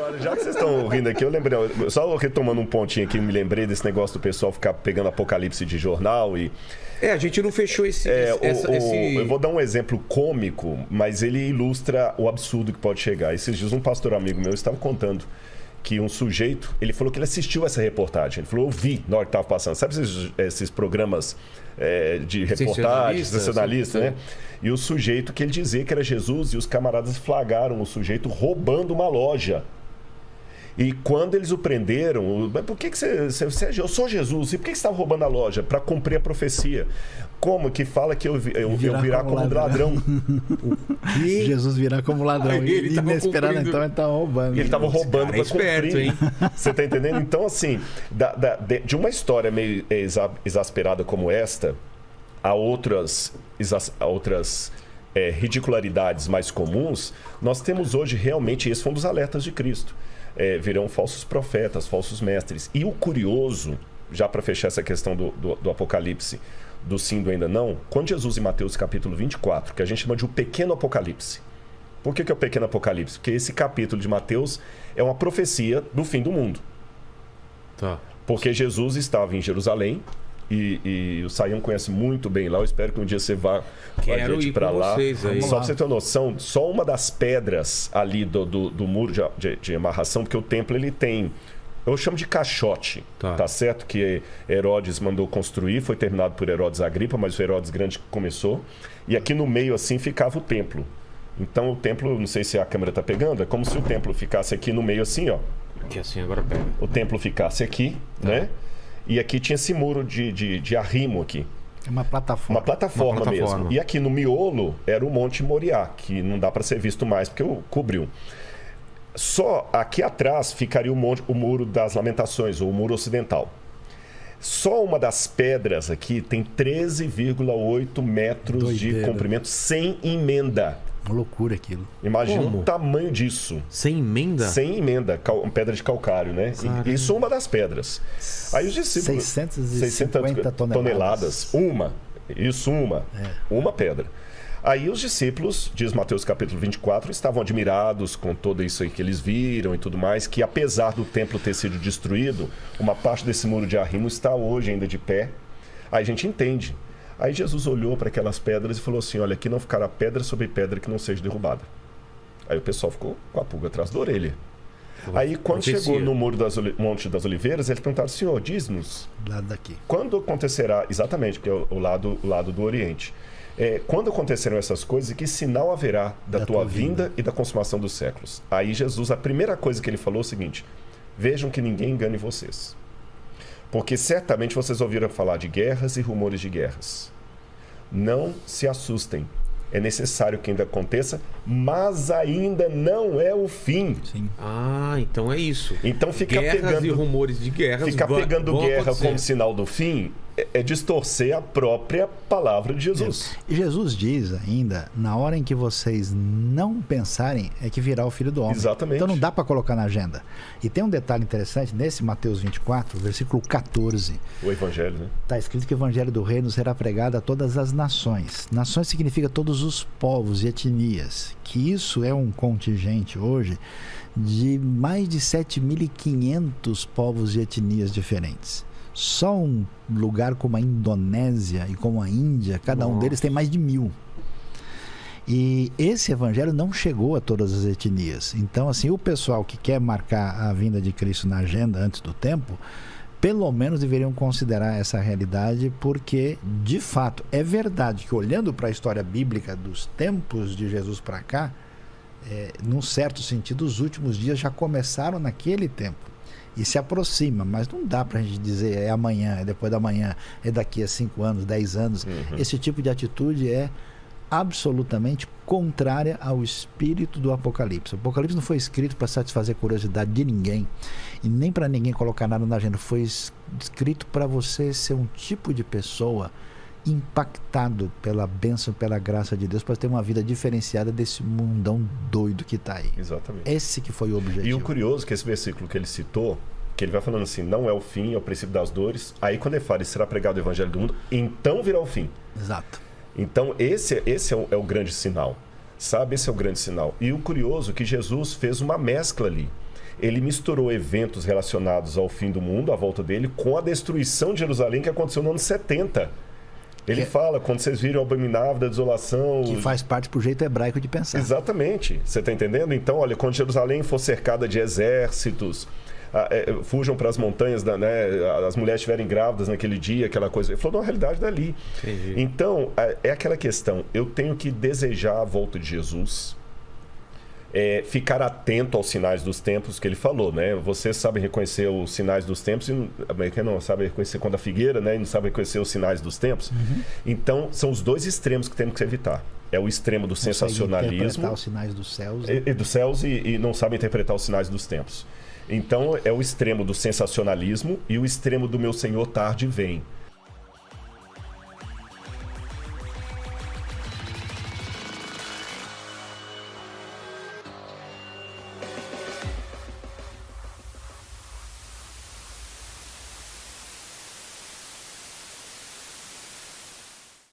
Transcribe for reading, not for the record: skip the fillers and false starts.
Agora, já que vocês estão rindo aqui, eu lembrei, só retomando um pontinho aqui, eu me lembrei desse negócio do pessoal ficar pegando apocalipse de jornal e... A gente não fechou esse... Eu vou dar um exemplo cômico, mas ele ilustra o absurdo que pode chegar. Esses dias um pastor amigo meu estava contando que um sujeito, ele falou que ele assistiu essa reportagem. Ele falou, eu vi na hora que estava passando. Sabe esses programas de reportagem, sensacionalista, né? E o sujeito que ele dizia que era Jesus, e os camaradas flagraram o sujeito roubando uma loja. E quando eles o prenderam, por que você eu sou Jesus, e por que você estava roubando a loja? Para cumprir a profecia. Como que fala que eu virar como ladrão? E Jesus virá como ladrão. Ele inesperado, então ele estava roubando. Ele estava roubando para cumprir. Hein? Você está entendendo? Então, assim, de uma história meio exasperada como esta, a outras ridicularidades mais comuns, nós temos hoje realmente, esse foi um dos alertas de Cristo. Virão falsos profetas, falsos mestres. E o curioso, já para fechar essa questão do Apocalipse, do sim, do ainda não, quando Jesus em Mateus capítulo 24, que a gente chama de o pequeno Apocalipse. Por que é o pequeno Apocalipse? Porque esse capítulo de Mateus é uma profecia do fim do mundo. Tá. Porque Jesus estava em Jerusalém, e o Saião conhece muito bem lá. Eu espero que um dia você vá ir para lá. Só para você ter uma noção, só uma das pedras ali do muro de amarração, porque o templo ele tem, eu chamo de caixote, tá certo? Que Herodes mandou construir, foi terminado por Herodes Agripa, mas o Herodes Grande começou. E aqui no meio assim ficava o templo. Então o templo, não sei se a câmera está pegando, é como se o templo ficasse aqui no meio assim, ó. Aqui assim, agora pega. O templo ficasse aqui, né? E aqui tinha esse muro de arrimo aqui. Uma plataforma. Uma plataforma mesmo. E aqui no miolo era o Monte Moriá, que não dá para ser visto mais porque cobriu. Só aqui atrás ficaria o Muro das Lamentações, ou o Muro Ocidental. Só uma das pedras aqui tem 13,8 metros de comprimento sem emenda. Uma loucura aquilo. Imagina o tamanho disso. Sem emenda? Sem emenda. Pedra de calcário, né? Isso é uma das pedras. Aí os discípulos... 650 toneladas. Uma pedra. Aí os discípulos, diz Mateus capítulo 24, estavam admirados com tudo isso aí que eles viram e tudo mais, que apesar do templo ter sido destruído, uma parte desse muro de arrimo está hoje ainda de pé. Aí a gente entende. Aí Jesus olhou para aquelas pedras e falou assim, olha, aqui não ficará pedra sobre pedra que não seja derrubada. Aí o pessoal ficou com a pulga atrás da orelha. Aí quando chegou no Muro Monte das Oliveiras, eles perguntaram, Senhor, diz-nos... Lado daqui. Quando acontecerá... Exatamente, porque é o lado do Oriente. Quando acontecerão essas coisas, que sinal haverá da tua vinda e da consumação dos séculos? Aí Jesus, a primeira coisa que ele falou é o seguinte, vejam que ninguém engane vocês. Porque certamente vocês ouviram falar de guerras e rumores de guerras. Não se assustem. É necessário que ainda aconteça, mas ainda não é o fim. Sim. Então é isso. Então fica guerras pegando e rumores de guerras. Ficar pegando guerra acontecer como sinal do fim é distorcer a própria palavra de Jesus. E Jesus diz ainda, na hora em que vocês não pensarem, é que virá o Filho do Homem. Exatamente. Então não dá para colocar na agenda. E tem um detalhe interessante, nesse Mateus 24, versículo 14. O Evangelho, né? Está escrito que o Evangelho do Reino será pregado a todas as nações. Nações significa todos os povos e etnias. Que isso é um contingente hoje de mais de 7.500 povos e etnias diferentes. Só um lugar como a Indonésia e como a Índia, cada um deles tem mais de 1.000. E esse evangelho não chegou a todas as etnias. Então, assim, o pessoal que quer marcar a vinda de Cristo na agenda antes do tempo, pelo menos deveriam considerar essa realidade, porque, de fato, é verdade que, olhando para a história bíblica dos tempos de Jesus para cá, num certo sentido, os últimos dias já começaram naquele tempo. E se aproxima, mas não dá para a gente dizer é amanhã, é depois da manhã, é daqui a 5 anos, 10 anos. Esse tipo de atitude é absolutamente contrária ao espírito do Apocalipse. O Apocalipse não foi escrito para satisfazer a curiosidade de ninguém e nem para ninguém colocar nada na agenda. Foi escrito para você ser um tipo de pessoa impactado pela bênção, pela graça de Deus, para ter uma vida diferenciada desse mundão doido que está aí. Exatamente. Esse que foi o objetivo. E o curioso é que esse versículo que ele citou, que ele vai falando assim, não é o fim, é o princípio das dores. Aí quando ele fala, será pregado o evangelho do mundo, então virá o fim. Exato. Então esse é o grande sinal, sabe? Esse é o grande sinal. E o curioso é que Jesus fez uma mescla ali. ele misturou eventos relacionados ao fim do mundo, à volta dele, com a destruição de Jerusalém que aconteceu no ano 70. Ele fala, quando vocês viram o abominável da desolação... Que faz parte pro jeito hebraico de pensar. Exatamente. Você está entendendo? Então, olha, quando Jerusalém for cercada de exércitos, fujam para as montanhas, né, as mulheres estiverem grávidas naquele dia, aquela coisa. Ele falou, não, a realidade dali. Entendi. Então, é aquela questão. Eu tenho que desejar a volta de Jesus, ficar atento aos sinais dos tempos que ele falou, né? Vocês sabem reconhecer os sinais dos tempos e não sabe reconhecer quando a figueira, né? E não sabe reconhecer os sinais dos tempos. Então, são os dois extremos que temos que evitar. É o extremo do sensacionalismo interpretar os sinais dos céus, e dos céus e não sabe interpretar os sinais dos tempos. Então, é o extremo do sensacionalismo e o extremo do meu Senhor tarde vem.